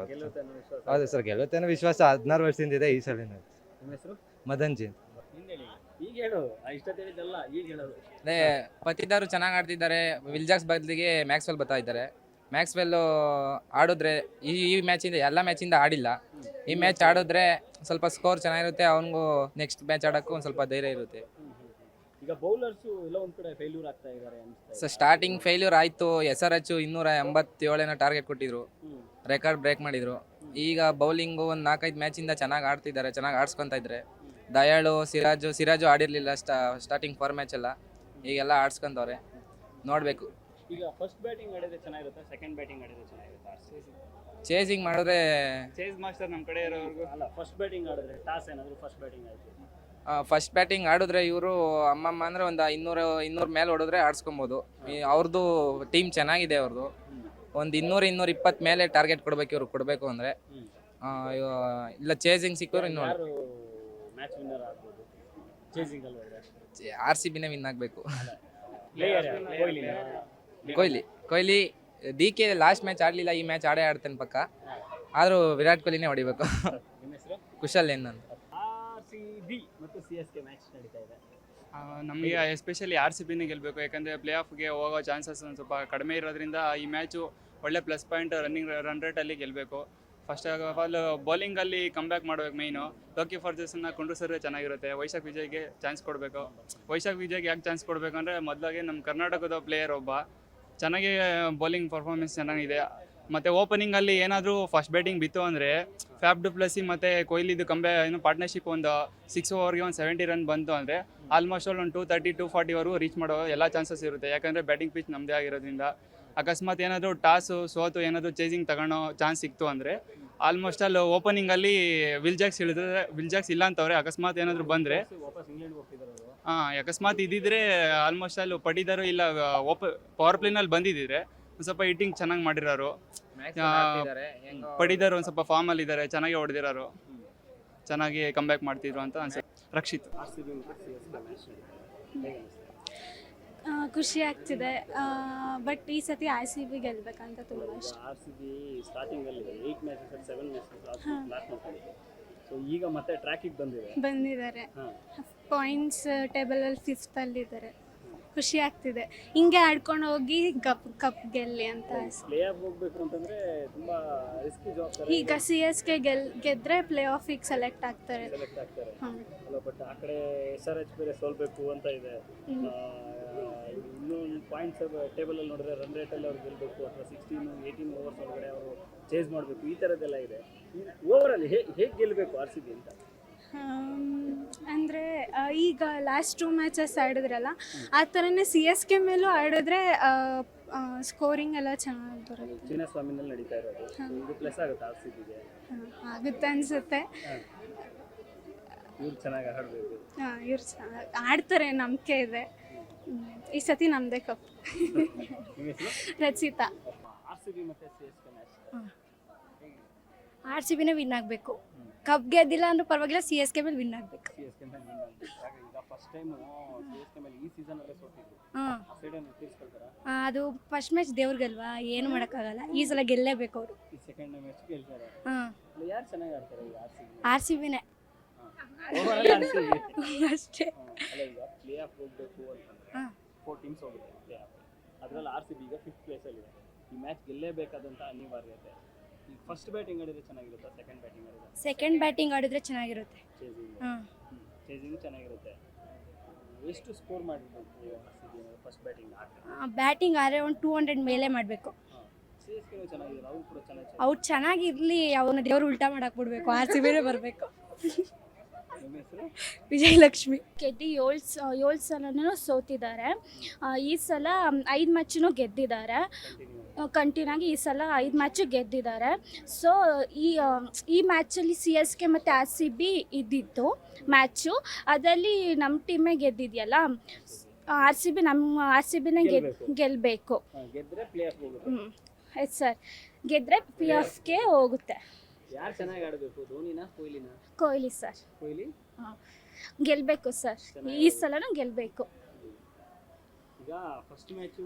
ಹೌದು ಸರ್, ಗೆಲ್ಲುತ್ತೆ ಅನ್ನೋ ವಿಶ್ವಾಸ 16 ವರ್ಷದಿಂದ ಇದೆ. ಈ ಸಲ ನಿಮ್ಮ ಹೆಸರು? ಮದನ್ ಜಿ. ಈಗ ಹೇಳು, ಇಷ್ಟೊತ್ತು ಹೇಳಿದ್ದಲ್ಲ, ಈಗ ಹೇಳೋದು. ಅದೇ ಪತಿದಾರು ಚೆನ್ನಾಗಿ ಆಡ್ತಿದ್ದಾರೆ. ವಿಲ್ಜಾಕ್ಸ್ ಬದಲಿಗೆ ಮ್ಯಾಕ್ಸ್ವೆಲ್ ಬರ್ತಾ ಇದ್ದಾರೆ. ಮ್ಯಾಕ್ಸ್ವೆಲ್ಲು ಆಡಿದ್ರೆ ಈ ಮ್ಯಾಚಿಂದ ಎಲ್ಲ ಮ್ಯಾಚಿಂದ ಆಡಿಲ್ಲ. ಈ ಮ್ಯಾಚ್ ಆಡಿದ್ರೆ ಸ್ವಲ್ಪ ಸ್ಕೋರ್ ಚೆನ್ನಾಗಿರುತ್ತೆ. ಅವನಿಗೂ ನೆಕ್ಸ್ಟ್ ಮ್ಯಾಚ್ ಆಡೋಕ್ಕೂ ಒಂದು ಸ್ವಲ್ಪ ಧೈರ್ಯ ಇರುತ್ತೆ. ಈಗ ಬೌಲರ್ಸು ಎಲ್ಲ ಒಂದು ಕಡೆ ಫೇಲ್ಯೂರ್ ಆಗ್ತಾ ಇದ್ದಾರೆ ಅನಿಸ್ತಾ ಸೊ ಸ್ಟಾರ್ಟಿಂಗ್ ಫೇಲ್ಯೂರ್ ಆಯಿತು. SRH 287 ಟಾರ್ಗೆಟ್ ಕೊಟ್ಟಿದ್ರು, ರೆಕಾರ್ಡ್ ಬ್ರೇಕ್ ಮಾಡಿದರು. ಈಗ ಬೌಲಿಂಗು ಒಂದು 4-5 ಮ್ಯಾಚಿಂದ ಚೆನ್ನಾಗಿ ಆಡ್ತಿದ್ದಾರೆ, ಚೆನ್ನಾಗಿ ಆಡ್ಸ್ಕೊತಾ ಇದ್ದಾರೆ. ದಯಾಳು, ಸಿರಾಜು ಆಡಿರಲಿಲ್ಲ ಸ್ಟಾರ್ಟಿಂಗ್ 4 ಮ್ಯಾಚ್ ಎಲ್ಲ. ಈಗೆಲ್ಲ ಆಡ್ಸ್ಕೊಂತವ್ರೆ, ನೋಡಬೇಕು. ಈಗ ಫಸ್ಟ್ ಬ್ಯಾಟಿಂಗ್ ಆಡಿದ್ರೆ ಚೆನ್ನಾಗಿರುತ್ತೆ, ಸೆಕೆಂಡ್ ಬ್ಯಾಟಿಂಗ್ ಆಡಿದ್ರೆ ಚೆನ್ನಾಗಿರುತ್ತೆ? ಚೇಸಿಂಗ್ ಮಾಡಿದ್ರೆ ಚೇಸ್ ಮಾಸ್ಟರ್ ನಮ್ಮ ಕಡೆ ಇರೋರ್ಗು ಅಲ್ಲ, ಫಸ್ಟ್ ಬ್ಯಾಟಿಂಗ್ ಆಡಿದ್ರೆ ಟಾಸ್ ಏನಾದರೂ ಫಸ್ಟ್ ಬ್ಯಾಟಿಂಗ್ ಆಯಿತು, ಫಸ್ಟ್ ಬ್ಯಾಟಿಂಗ್ ಆಡಿದ್ರೆ ಇವರು ಅಮ್ಮಮ್ಮ ಅಂದರೆ ಒಂದು 200 ಮೇಲೆ ಹೊಡಿದ್ರೆ ಆಡಿಸ್ಕೊಬೋದು. ಅವ್ರದ್ದು ಟೀಮ್ ಚೆನ್ನಾಗಿದೆ. ಅವ್ರದ್ದು ಒಂದು 200-220 ಮೇಲೆ ಟಾರ್ಗೆಟ್ ಕೊಡ್ಬೇಕು ಇವ್ರು. ಕೊಡಬೇಕು ಅಂದರೆ ಇಲ್ಲ ಚೇಸಿಂಗ್ ಸಿಕ್ಕೋರು ಇನ್ನೂ ಯಾರು ಮ್ಯಾಚ್ ವಿನ್ನರ್ ಆಗ್ಬೋದು ಚೇಸಿಂಗ್ ಅಲ್ಲಿ ಹೋದ್ರೆ? RCBನೇ ವಿನ್ ಆಗಬೇಕು. Player Kohli DK last match ಆಡಲಿಲ್ಲ, ಈ ಮ್ಯಾಚ್ ಆಡೇ ಆಡ್ತಾನೆ ಪಕ್ಕ. ಆದರೂ ವಿರಾಟ್ ಕೊಹ್ಲಿನೇ ಹೊಡಿಬೇಕು. ನಿಮ್ಮ ಹೆಸರು? ಹೆಸರು? ಕುಶಲ್ ಎನ್ ಅಂತ. RCB ಮತ್ತು CSK ಮ್ಯಾಚ್ ನಡೀತಾ ಇದೆ. ನಮಗೆ ಎಸ್ಪೆಷಲಿ ಆರ್ ಸಿ ಬಿನೇ ಗೆಲ್ಲಬೇಕು, ಯಾಕಂದರೆ ಪ್ಲೇ ಆಫ್ಗೆ ಹೋಗೋ ಚಾನ್ಸಸ್ ಒಂದು ಸ್ವಲ್ಪ ಕಡಿಮೆ ಇರೋದ್ರಿಂದ ಈ ಮ್ಯಾಚು ಒಳ್ಳೆ ಪ್ಲಸ್ ಪಾಯಿಂಟ್ ರನ್ ರೇಟಲ್ಲಿ ಗೆಲ್ಲಬೇಕು. ಫಸ್ಟ್ ಆಫ್ ಆಲ್ ಬೌಲಿಂಗಲ್ಲಿ ಕಮ್ಬ್ಯಾಕ್ ಮಾಡಬೇಕು ಮೈನು. ಲೋಕಿ ಫಾರ್ಜಸನ್ನ ಕುಂಡ್ರಿಸಿದ್ರೆ ಚೆನ್ನಾಗಿರುತ್ತೆ. ವೈಶಾಖ್ ವಿಜಯ್ಗೆ ಚಾನ್ಸ್ ಕೊಡಬೇಕು. ವೈಶಾಖ್ ವಿಜಯ್ಗೆ ಯಾಕೆ ಚಾನ್ಸ್ ಕೊಡಬೇಕು ಅಂದರೆ ಮೊದಲಾಗೆ ನಮ್ಮ ಕರ್ನಾಟಕದ ಪ್ಲೇಯರ್ ಒಬ್ಬ ಚೆನ್ನಾಗಿ ಬೌಲಿಂಗ್ ಪರ್ಫಾರ್ಮೆನ್ಸ್ ಚೆನ್ನಾಗಿದೆ. ಮತ್ತು ಓಪನಿಂಗಲ್ಲಿ ಏನಾದರೂ ಫಸ್ಟ್ ಬ್ಯಾಟಿಂಗ್ ಬಿತ್ತು ಅಂದರೆ ಫ್ಯಾಬ್ ಡು ಪ್ಲಸಿ ಮತ್ತು ಕೊಹ್ಲಿದು ಪಾರ್ಟ್ನರ್ಶಿಪ್ ಒಂದು 6 ಓವರ್ಗೆ ಒಂದು 70 ರನ್ ಬಂತು ಅಂದರೆ ಆಲ್ಮೋಸ್ಟ್ ಆಲ್ ಒಂದು 230 240ವರೆಗೂ ರೀಚ್ ಮಾಡೋ ಎಲ್ಲ ಚಾನ್ಸಸ್ ಇರುತ್ತೆ. ಯಾಕಂದರೆ ಬ್ಯಾಟಿಂಗ್ ಪಿಚ್ ನಮ್ಮದೇ ಆಗಿರೋದ್ರಿಂದ ಅಕಸ್ಮಾತ್ ಏನಾದರೂ ಸೋತು ಏನಾದರೂ ಚೇಸಿಂಗ್ ತಗೊಳ್ಳೋ ಚಾನ್ಸ್ ಸಿಕ್ತು ಅಂದರೆ ಆಲ್ಮೋಸ್ಟ್ ಅಲ್ಲಿ ಓಪನಿಂಗಲ್ಲಿ ವಿಲ್ ಜಾಕ್ಸ್ ಇಲ್ಲ ಅಂತವ್ರೆ. ಅಕಸ್ಮಾತ್ ಏನಾದರೂ ಬಂದರೆ ವಾಪಸ್ ಇಂಗ್ಲೆಂಡ್ ಹೋಗ್ತಿದ್ದಾರೆ ಅವರು. ಅಕಸ್ಮಾತ್ ಇದ್ದಿದ್ರೆ ಆಲ್ಮೋಸ್ಟ್ ಅಲ್ಲಿ ಪಡಿದಾರು ಇಲ್ಲ ಪವರ್ ಪ್ಲೇನಲ್ಲಿ ಬಂದಿದ್ದಿದ್ರೆ ಒಂದು ಸ್ವಲ್ಪ ಹಿಟ್ಟಿಂಗ್ ಚೆನ್ನಾಗಿ ಮಾಡಿರೋರು. ಪಡಿದಾರು ಒಂದು ಸ್ವಲ್ಪ ಫಾರ್ಮಲ್ಲಿ ಇದ್ದಾರೆ, ಚೆನ್ನಾಗಿ ಹೊಡೆದಿರೋರು, ಚೆನ್ನಾಗಿ ಕಂಬ್ಯಾಕ್ ಮಾಡ್ತಿದ್ರು ಅಂತ ಅನ್ಸುತ್ತೆ. ರಕ್ಷಿತ್. RCB ಮತ್ತು CSK ಮ್ಯಾಚ್ ನಡೀತಾ ಇದೆ. ಹೇಗೆ ಅನಿಸ್ತಾ ಇದೆ? ಖುಷಿ ಆಗ್ತಿದೆ, ಬಟ್ ಈ ಸತಿ RCB ಗೆಲ್ಬೇಕಂತ ತುಂಬ ಇಷ್ಟ. RCB ಸ್ಟಾರ್ಟಿಂಗಲ್ಲಿ 8 ಮ್ಯಾಚಸ್ 7 ಮ್ಯಾಚಸ್ ಲಾಸ್ಟ್ ಮಾಡ್ಕೊಂಡಿದೆ. ಸೊ ಈಗ ಮತ್ತೆ ಟ್ರ್ಯಾಕಿಗೆ ಬಂದಿದ್ದಾರೆ. ಹಾಂ, ಪಾಯಿಂಟ್ಸ್ ಟೇಬಲಲ್ಲಿ 5th ಅಲ್ಲಿದ್ದಾರೆ. ಖುಷಿ ಆಗ್ತಿದೆ, ಹಿಂಗೆ ಆಡ್ಕೊಂಡು ಹೋಗಿ ಕಪ್ ಗೆಲ್ಲಿ ಅಂತ ಆಸೆ. ಪ್ಲೇ ಆಫ್ ಹೋಗ್ಬೇಕು ಅಂತಂದ್ರೆ ತುಂಬಾ ರಿಸ್ಕಿ ಜಾಬ್. ಈಗ CSK ಗೆದ್ರೆ ಪ್ಲೇ ಆಫಿಗೆ ಸೆಲೆಕ್ಟ್ ಆಗ್ತಾರೆ. ಸೆಲೆಕ್ಟ್ ಆಗ್ತಾರೆ ಅಲ್ಲ, ಬಟ್ ಆ ಕಡೆ SRH ಬೇರೆ ಸೋಲ್ಬೇಕು ಅಂತ ಇದೆ. ಇನ್ನೂ ಪಾಯಿಂಟ್ಸ್ ಟೇಬಲ್ ಅಲ್ಲಿ ನೋಡಿದ್ರೆ ರನ್ ರೇಟಲ್ಲಿ ಅವ್ರು ಗೆಲ್ಲಬೇಕು ಅಥವಾ 16-18 ಓವರ್ಸ್ ಒಳಗಡೆ ಅವರು ಚೇಸ್ ಮಾಡಬೇಕು, ಈ ಥರದ್ದೆಲ್ಲ ಇದೆ. ಓವರಲ್ಲಿ ಹೇಗೆ ಗೆಲ್ಲಬೇಕು RCB ಅಂತ? ಅಂದರೆ ಈಗ ಲಾಸ್ಟ್ 2 ಮ್ಯಾಚಸ್ ಆಡಿದ್ರಲ್ಲ, ಆ ಥರನೇ CSK ಮೇಲೂ ಆಡಿದ್ರೆ ಸ್ಕೋರಿಂಗ್ ಎಲ್ಲ ಚೆನ್ನಾಗಿ ಬರುತ್ತೆ. ಚಿನ್ನಸ್ವಾಮಿನಲ್ಲಿ ನಡೀತಾ ಇರೋದು, ಇದು ಪ್ಲಸ್ ಆಗುತ್ತೆ RCBಗೆ. ಆಗುತ್ತೆ ಅನಿಸುತ್ತೆ. ಇವ್ರು ಚೆನ್ನಾಗಿ ಆಡಬೇಕು. ಇವ್ರು ಚೆನ್ನಾಗಿ ಆಡ್ತಾರೆ, ನಂಬಿಕೆ ಇದೆ. ಈ ಸತಿ ನಮ್ಮದೇ ಕಪ್. ನಿಮ್ಮ ಹೆಸರು? ರಚಿತಾ. RCB ಮತ್ತು CSK ಮ್ಯಾಚ್ RCBನೇ ವಿನ್ ಆಗಬೇಕು. ಕಪ್ ಗೆದ್ದಿಲ್ಲ ಅಂದ್ರೂ ಪರವಾಗಿಲ್ಲ, CSK ಮೇಲೆ ವಿನ್ ಆಗಬೇಕು. CSK ಮೇಲೆ ವಿನ್ ಆಗಬೇಕು. ಈಗ ಫಸ್ಟ್ ಟೈಮ್ CSK ಮೇಲೆ ಈ ಸೀಸನಲ್ಲೇ ಸೋತಿದ್ರು. ಆ ಸೈಡನ್ನು ತೀರಿಸ್ಕೊಳ್ತಾರಾ? ಅದು ಫಸ್ಟ್ ಮ್ಯಾಚ್ ದೇವ್ರಿಗಲ್ವಾ, ಏನು ಮಾಡೋಕ್ಕಾಗಲ್ಲ. ಈ ಸಲ ಗೆಲ್ಲೇಬೇಕು ಅವರು. ಈ ಸೆಕೆಂಡ್ ಮ್ಯಾಚ್ ಗೆಲ್ತಾರೆ. ಯಾರು ಚೆನ್ನಾಗಿ ಆಡ್ತಾರೆ ಈಗ RCBನೇ ಅಷ್ಟೇ. ಅಲ್ಲ, ಈಗ ಪ್ಲೇ ಆಫ್ ಹೋಗಬೇಕು ಅಂತಂದ್ರೆ 4 ಟೀಮ್ಸ್ ಹೋಗುತ್ತೆ ಪ್ಲೇ ಆಫ್. ಅದರಲ್ಲಿ RCB ಈಗ 5th ಪ್ಲೇಸಲ್ಲಿದೆ. ಈ ಮ್ಯಾಚ್ ಗೆಲ್ಲೇಬೇಕಾದಂಥ ಅನಿವಾರ್ಯತೆ. ಈಗ ಫಸ್ಟ್ ಬ್ಯಾಟಿಂಗ್ ಆಡಿದ್ರೆ ಚೆನ್ನಾಗಿರುತ್ತೆ, ಸೆಕೆಂಡ್ ಬ್ಯಾಟಿಂಗ್ ಆಡಿದ್ರೆ? ಸೆಕೆಂಡ್ ಬ್ಯಾಟಿಂಗ್ ಆಡಿದ್ರೆ ಚೆನ್ನಾಗಿರುತ್ತೆ. ಚೇಸಿಂಗ್ ಚೆನ್ನಾಗಿರುತ್ತೆ. ಎಷ್ಟು ಸ್ಕೋರ್ ಮಾಡಿರ್ಬೇಕು RCB ಫಸ್ಟ್ ಬ್ಯಾಟಿಂಗ್ ಆಡ್ತಾರೆ? ಬ್ಯಾಟಿಂಗ್ ಆದರೆ ಒಂದು 200 ಮೇಲೆ ಮಾಡಬೇಕು. CSK ಚೆನ್ನಾಗಿದ್ದಾರೆ, ಅವ್ರು ಕೂಡ ಚೆನ್ನಾಗಿ. ಅವ್ರು ಚೆನ್ನಾಗಿರ್ಲಿ, ಅವನ್ನ ದೇವ್ರು ಉಲ್ಟಾ ಮಾಡಕ್ಕೆ ಬಿಡಬೇಕು. RCBನೇ ಬರಬೇಕು. ನಿಮ್ಮ ಹೆಸರು? ವಿಜಯಲಕ್ಷ್ಮಿ. ಗೆದ್ದು 7 ಸಲನೂ ಸೋತಿದ್ದಾರೆ. ಈ ಸಲ 5 ಮ್ಯಾಚನ್ನು ಗೆದ್ದಿದ್ದಾರೆ ಕಂಟಿನ್ಯೂ ಆಗಿ. ಈ ಸಲ 5 ಮ್ಯಾಚು ಗೆದ್ದಿದ್ದಾರೆ. ಸೊ ಈ ಮ್ಯಾಚಲ್ಲಿ CSK ಮತ್ತು RCB ಇದ್ದಿತ್ತು ಮ್ಯಾಚು. ಅದರಲ್ಲಿ ನಮ್ಮ ಟೀಮೇ ಗೆದ್ದಿದೆಯಲ್ಲ, RCBನೇ ಗೆಲ್ಲಬೇಕು. ಗೆದ್ರೆ ಪ್ಲೇ ಆಫ್ ಹೋಗುತ್ತೆ. ಎಸ್ ಸರ್, ಗೆದ್ರೆ PFಗೆ ಹೋಗುತ್ತೆ. ಯಾರು ಚೆನ್ನಾಗಿ ಆಡಬೇಕು, ಧೋನಿನಾ ಕೊಹ್ಲಿನಾ? ಕೊಹ್ಲಿ ಸರ್. ಕೊಹ್ಲಿ ಗೆಲ್ಲಬೇಕು ಸರ್, ಈ ಸಲನೂ ಗೆಲ್ಲಬೇಕು. ಈಗ ಫಸ್ಟ್ ಮ್ಯಾಚು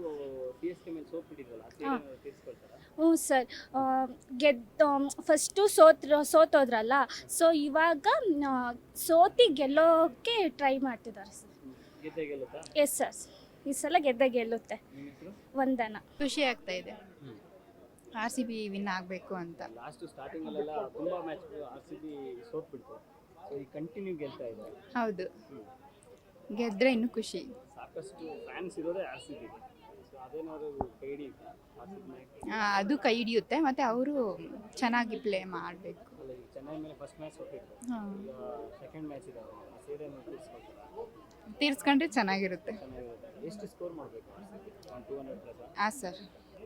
CSK ಮೇಲೆ ಸೋತ್ಬಿಟ್ಟಿದ್ರಲ್ಲ, ತೀರಿಸ್ಕೊಳ್ತಾರಾ? ಹ್ಞೂ ಸರ್, ಫಸ್ಟು ಸೋತೋದ್ರಲ್ಲ. ಸೊ ಇವಾಗ ಗೆಲ್ಲೋಕ್ಕೆ ಟ್ರೈ ಮಾಡ್ತಿದ್ದಾರೆ ಸರ್. ಗೆದ್ದೆ ಗೆಲ್ಲುತ್ತಾ? ಎಸ್ ಸರ್, ಈ ಸಲ ಗೆದ್ದೆ ಗೆಲ್ಲುತ್ತೆ. ನಿಮ್ಮ ಹೆಸರು? ವಂದನ. ಖುಷಿ ಆಗ್ತಾ ಇದೆ RCB ವಿನ್ ಆಗಬೇಕು ಅಂತ. ಲಾಸ್ಟ್ ಸ್ಟಾರ್ಟಿಂಗಲ್ಲೆಲ್ಲ ತುಂಬ ಮ್ಯಾಚ್ RCB ಸೋತ್ಬಿಡ್ತು. ಸೊ ಈ ಕಂಟಿನ್ಯೂ ಗೆಲ್ತಾ ಇದೆ. ಹೌದು, ಗೆದ್ರೆ ಇನ್ನೂ ಖುಷಿ. ಸಾಕಷ್ಟು ಫ್ಯಾನ್ಸ್ ಇರೋದೇ RCBಗೆ. ಸೊ ಅದೇನಾದ್ರು ಕೈ ಹಿಡಿಯುತ್ತಾ RCB? ಅದು ಕೈ ಹಿಡಿಯುತ್ತೆ, ಮತ್ತು ಅವರು ಚೆನ್ನಾಗಿ ಪ್ಲೇ ಮಾಡಬೇಕು. ಅಲ್ಲ, ಈಗ ಚೆನ್ನೈ ಮೇಲೆ ಫಸ್ಟ್ ಮ್ಯಾಚ್ ಸೋತಿದ್ರು, ಈಗ ಸೆಕೆಂಡ್ ಮ್ಯಾಚ್ ಇದೆ, ಆ ಸೈಡನ್ನು ತೀರ್ಸ್ಕೊಂಡ್ರೆ ಚೆನ್ನಾಗಿರುತ್ತೆ. ಚೆನ್ನಾಗಿರುತ್ತೆ. ಎಷ್ಟು ಸ್ಕೋರ್ ಮಾಡಬೇಕು RCB? 200 ಪ್ಲಸ್? ಹಾಂ sir,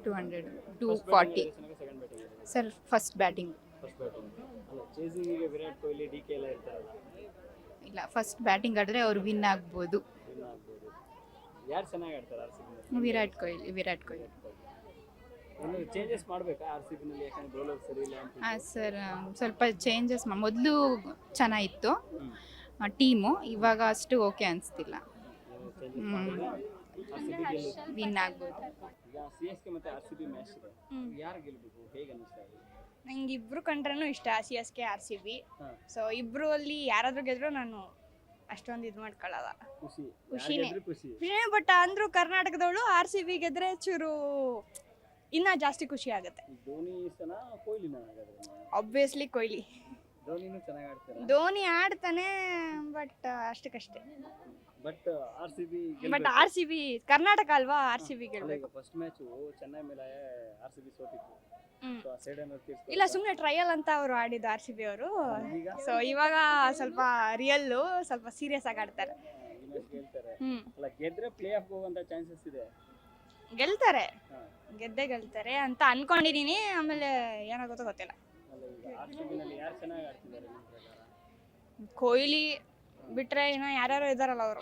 200 240 second batting sir. First batting. First batting ಅಲ್ಲ, ಚೇಸಿಂಗಿಗೆ ವಿರಾಟ್ ಕೊಹ್ಲಿ DK ಎಲ್ಲ ಇರ್ತಾರಲ್ಲ? ಇಲ್ಲ, ಫಸ್ಟ್ ಬ್ಯಾಟಿಂಗ್ ಆಡಿದ್ರೆ ಅವರು ವಿನ್ ಆಗ್ಬೋದು. ವಿನ್ ಆಗ್ಬೋದು. ಯಾರು ಚೆನ್ನಾಗಿ ಆಡ್ತಾರೆ RCB? ವಿರಾಟ್ ಕೊಹ್ಲಿ. ಏನು ಚೇಂಜಸ್ ಮಾಡಬೇಕಾ RCBನಲ್ಲಿ? ಯಾಕಂದ್ರೆ ಬೌಲರ್ ಸರಿ ಇಲ್ಲ ಅಂತ. ಹಾಂ ಸರ್, ಸ್ವಲ್ಪ ಚೇಂಜಸ್ ಮೊದಲು ಚೆನ್ನಾಗಿತ್ತು ಟೀಮು, ಇವಾಗ ಅಷ್ಟು ಓಕೆ ಅನಿಸ್ತಿಲ್ಲ. RCB ವಿನ್ ಆಗ್ಬೋದು. ಈಗ CSK ಮತ್ತು RCB ಮ್ಯಾಚ್ ಇದೆ, ಯಾರು ಗೆಲ್ಲಬೇಕು, ಹೇಗೆ ಅನಿಸ್ತಾ ಇದೆ? ನಂಗೆ ಇಬ್ರು ಕಂಡ್ರೂ ಇಷ್ಟ, C S K R C B. ಹಾ. ಸೊ ಇಬ್ರು ಅಲ್ಲಿ ಯಾರಾದ್ರೂ ಗೆದ್ರು ನಾನು ಅಷ್ಟೊಂದು ಇದು ಮಾಡ್ಕೊಳ್ಳಲ್ಲ. ಖುಷಿ ಖುಷಿನೇ. ಯಾರಿಗೆದ್ರು ಖುಷಿ. ಬಟ್ ಅಂದ್ರೂ ಕರ್ನಾಟಕದವಳು ಆರ್ ಸಿ ಬಿ ಗೆದ್ರೆ ಚೂರು ಇನ್ನ ಜಾಸ್ತಿ ಖುಷಿ ಆಗುತ್ತೆ. ಈ ಧೋನಿ ಇಷ್ಟನಾ ಕೊಹ್ಲಿನ ಹಾಗಾದ್ರೆ? ಆಬ್ವಿಯಸ್ಲಿ ಕೊಹ್ಲಿ. ಧೋನಿನೂ ಚೆನ್ನಾಗಿ ಆಡ್ತಾರೆ, ಧೋನಿ ಆಡ್ತಾನೆ, ಬಟ್ ಅಷ್ಟಕ್ಕಷ್ಟೇ. But R C B but R C B Karnataka ಅಲ್ವಾ, ಆರ್ ಸಿ ಬಿ ಗೆಲ್ಬೇಕು. ಫಸ್ಟ್ ಮ್ಯಾಚ್ ಚೆನ್ನೈ ಮೇಲೆ ಆರ್ ಸಿ ಬಿ ಸೋತಿತ್ತು. ಹ್ಮ್. So, ಆ ಸೈಡ್ ಅನ್ನೋದು ಇಲ್ಲ, ಸುಮ್ಮನೆ ಟ್ರಯಲ್ ಅಂತ ಅವರು ಆಡಿದ್ದು ಆರ್ ಸಿ ಬಿ ಅವರು. ಈಗ ಸೊ ಇವಾಗ ಸ್ವಲ್ಪ ರಿಯಲ್ಲು, ಸ್ವಲ್ಪ ಸೀರಿಯಸ್ ಆಗಿ ಆಡ್ತಾರೆ. ಈ ಮ್ಯಾಚ್ ಗೆಲ್ತಾರೆ. ಹ್ಮ್, ಅಲ್ಲ, ಗೆದ್ರೆ ಪ್ಲೇ ಆಫ್ ಹೋಗುವಂತ ಚಾನ್ಸಸ್ ಇದೆ. ಗೆಲ್ತಾರೆ, ಹಾ. ಗೆದ್ದೇ ಗೆಲ್ತಾರೆ ಅಂತ ಅನ್ಕೊಂಡಿದೀನಿ. ಆಮೇಲೆ ಏನಾಗುತ್ತೋ ಗೊತ್ತಿಲ್ಲ. ಅಲ್ಲ, ಈಗ ಆರ್ ಸಿ ಬಿ ನಲ್ಲಿ ಯಾರು ಚೆನ್ನಾಗಿ ಆಡ್ತಿದ್ದಾರೆ ನಿಮ್ಮ ಪ್ರಕಾರ? ಕೊಹ್ಲಿ ಬಿಟ್ರೆ ಇನ್ನ ಯಾರ್ಯಾರು ಇದಾರಲ್ಲ ಅವರು.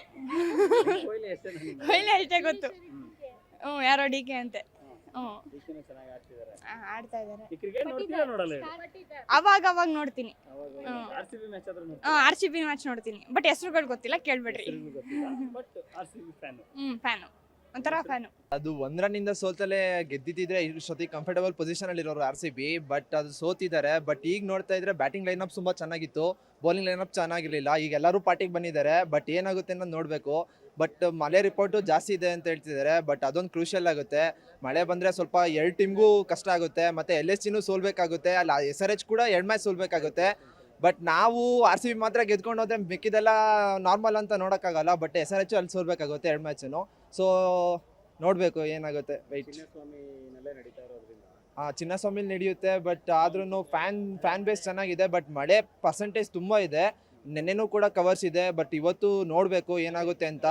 ಕೊಹ್ಲಿ ಅಷ್ಟೇ ನನಗೆ. ಕೊಹ್ಲಿ ಅಷ್ಟೇ ಗೊತ್ತು. ಹ್ಮ್. ಯಾರೋ ಡಿ ಕೆ ಅಂತೆ. DK ಚೆನ್ನಾಗಿ ಆಡ್ತಿದ್ದಾರೆ. ಆಡ್ತಾ ಇದಾರೆ. ಈ ಕ್ರಿಕೆಟ್ ನೋಡ್ತೀರಾ ನೋಡಲ್ಲ ಹೇಳಿ? ಅವಾಗ ನೋಡ್ತೀನಿ. ಆರ್ ಸಿ ಬಿ ಮ್ಯಾಚ್ ಆದ್ರೂ ನೋಡ್ತೀರಾ? ಆರ್ ಸಿ ಬಿ ಮ್ಯಾಚ್ ನೋಡ್ತೀನಿ, ಬಟ್ ಹೆಸರುಗಳು ಗೊತ್ತಿಲ್ಲ, ಕೇಳ್ಬೇಡ್ರಿ. ಹೆಸರುಗಳು ಗೊತ್ತಿಲ್ಲ, but R C B fan. Fan, ಒಂಥರ ಫ್ಯಾನು. ಅದು 1 ರನ್ನಿಂದ ಸೋತಲ್ಲೇ ಗೆದ್ದಿದ್ರೆ ಇಷ್ಟೊತ್ತಿಗೆ ಕಂಫರ್ಟಬಲ್ ಪೊಸಿಷನ್ ಅಲ್ಲಿ ಇರೋರು ಆರ್ ಸಿ ಬಿ, ಬಟ್ ಅದು ಸೋತಿದ್ದಾರೆ. ಬಟ್ ಈಗ ನೋಡ್ತಾ ಇದ್ರೆ ಬ್ಯಾಟಿಂಗ್ ಲೈನಪ್ ತುಂಬಾ ಚೆನ್ನಾಗಿತ್ತು, ಬೌಲಿಂಗ್ ಲೈನಪ್ ಚೆನ್ನಾಗಿರ್ಲಿಲ್ಲ. ಈಗ ಎಲ್ಲರೂ ಪಾರ್ಟಿಗೆ ಬಂದಿದ್ದಾರೆ, ಬಟ್ ಏನಾಗುತ್ತೆ ಅನ್ನೋದು ನೋಡಬೇಕು. ಬಟ್ ಮಳೆ ರಿಪೋರ್ಟು ಜಾಸ್ತಿ ಇದೆ ಅಂತ ಹೇಳ್ತಿದ್ದಾರೆ, ಬಟ್ ಅದೊಂದು ಕ್ರೂಷಿಯಲ್ ಆಗುತ್ತೆ. ಮಳೆ ಬಂದರೆ ಸ್ವಲ್ಪ 2 ಟೀಮ್ಗೂ ಕಷ್ಟ ಆಗುತ್ತೆ, ಮತ್ತು LSGನೂ ಸೋಲ್ಬೇಕಾಗುತ್ತೆ, ಅಲ್ಲ SRH ಕೂಡ 2 ಮ್ಯಾಚ್ ಸೋಲ್ಬೇಕಾಗುತ್ತೆ. ಬಟ್ ನಾವು ಆರ್ ಸಿ ಬಿ ಮಾತ್ರ ಗೆದ್ಕೊಂಡು ಹೋದ್ರೆ ಮಿಕ್ಕಿದೆಲ್ಲ ನಾರ್ಮಲ್ ಅಂತ ನೋಡೋಕ್ಕಾಗಲ್ಲ. ಬಟ್ SRH ಅಲ್ಲಿ ಸೋಲ್ಬೇಕಾಗುತ್ತೆ 2 ಮ್ಯಾಚನ್ನು. ಸೊ ನೋಡಬೇಕು ಏನಾಗುತ್ತೆ, ವೆಯ್ಟ್. ಚಿನ್ನಸ್ವಾಮಿನಲ್ಲೇ ನಡೀತಾ ಇರೋದ್ರಿಂದ ಚಿನ್ನಸ್ವಾಮಿಲಿ ನಡೆಯುತ್ತೆ, ಬಟ್ ಆದ್ರೂ ಫ್ಯಾನ್ ಬೇಸ್ ಚೆನ್ನಾಗಿದೆ. ಬಟ್ ಮಳೆ ಪರ್ಸೆಂಟೇಜ್ ತುಂಬ ಇದೆ. ನೆನ್ನೆನೂ ಕೂಡ ಕವರ್ಸ್ ಇದೆ, ಬಟ್ ಇವತ್ತು ನೋಡಬೇಕು ಏನಾಗುತ್ತೆ ಅಂತ.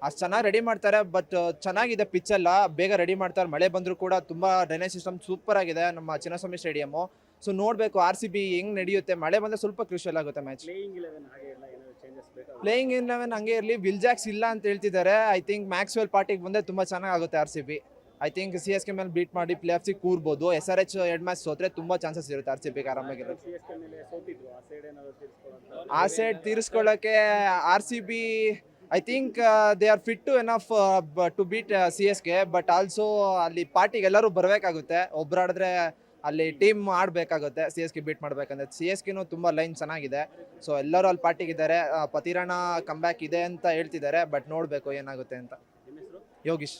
ಅಷ್ಟು ಚೆನ್ನಾಗಿ ರೆಡಿ ಮಾಡ್ತಾರೆ, ಬಟ್ ಚೆನ್ನಾಗಿದೆ ಪಿಚ್ಚೆಲ್ಲ, ಬೇಗ ರೆಡಿ ಮಾಡ್ತಾರೆ. ಮಳೆ ಬಂದರೂ ಕೂಡ ತುಂಬ ಡ್ರೈನೇಜ್ ಸಿಸ್ಟಮ್ ಸೂಪರ್ ಆಗಿದೆ ನಮ್ಮ ಚಿನ್ನಸ್ವಾಮಿ ಸ್ಟೇಡಿಯಮ್ಮು. ಸೊ ನೋಡಬೇಕು ಆರ್ ಸಿ ಬಿ ಹೆಂಗೆ ನಡೆಯುತ್ತೆ. ಮಳೆ ಬಂದರೆ ಸ್ವಲ್ಪ ಕ್ರೂಷಿಯಲ್ ಆಗುತ್ತೆ ಮ್ಯಾಚ್. ಪ್ಲೇಯಿಂಗ್ 11 ಹಾಗೆ ಎಲ್ಲ ಏನಾದ್ರು ಚೇಂಜಸ್ ಬೇಕಾ? ಪ್ಲೇಯಿಂಗ್ 11 ಹಂಗೆ ಇರಲಿ. ವಿಲ್ ಜಾಕ್ಸ್ ಇಲ್ಲ ಅಂತ ಹೇಳ್ತಿದ್ದಾರೆ. ಐ ಥಿಂಕ್ ಮ್ಯಾಕ್ಸ್ವೆಲ್ ಪಾರ್ಟಿಗೆ ಬಂದರೆ ತುಂಬ ಚೆನ್ನಾಗುತ್ತೆ R C B. I think CSK ಮೇಲೆ ಬೀಟ್ ಮಾಡಿ ಪ್ಲೇ ಆಫ್ಸಿಗೆ ಕೂರ್ಬೋದು. SRH 2 ಮ್ಯಾಚ್ ಸೋತ್ರೆ ತುಂಬ ಚಾನ್ಸಸ್ ಇರುತ್ತೆ ಆರ್ ಸಿ ಬಿಗೆ ಆರಾಮಾಗಿರೋದು. CSK ಮೇಲೆ ಸೋತಿದ್ರು, ಆ ಸೈಡ್ ಏನಾದ್ರು ತೀರಿಸ್ಕೊಳ್ಳೋದು? ಆ ಸೈಡ್ ತೀರಿಸ್ಕೊಳ್ಳೋಕ್ಕೆ R C B I think they are fit to enough to beat CSK. But also ಅಲ್ಲಿ ಪಾರ್ಟಿಗೆ ಎಲ್ಲರೂ ಬರಬೇಕಾಗುತ್ತೆ. ಒಬ್ರು ಆಡಿದ್ರೆ ಅಲ್ಲಿ ಟೀಮ್ ಆಡಬೇಕಾಗುತ್ತೆ CSK ಬೀಟ್ ಮಾಡಬೇಕಂದ್ರೆ. CSKನೂ ತುಂಬ ಲೈನ್ ಚೆನ್ನಾಗಿದೆ, ಸೊ ಎಲ್ಲರೂ ಅಲ್ಲಿ ಪಾರ್ಟಿಗಿದ್ದಾರೆ. ಪತಿರಾಣ ಕಮ್ಬ್ಯಾಕ್ ಇದೆ ಅಂತ ಹೇಳ್ತಿದ್ದಾರೆ, ಬಟ್ ನೋಡಬೇಕು ಏನಾಗುತ್ತೆ ಅಂತ. ನಿಮ್ಮ ಹೆಸರು? ಯೋಗೀಶ್.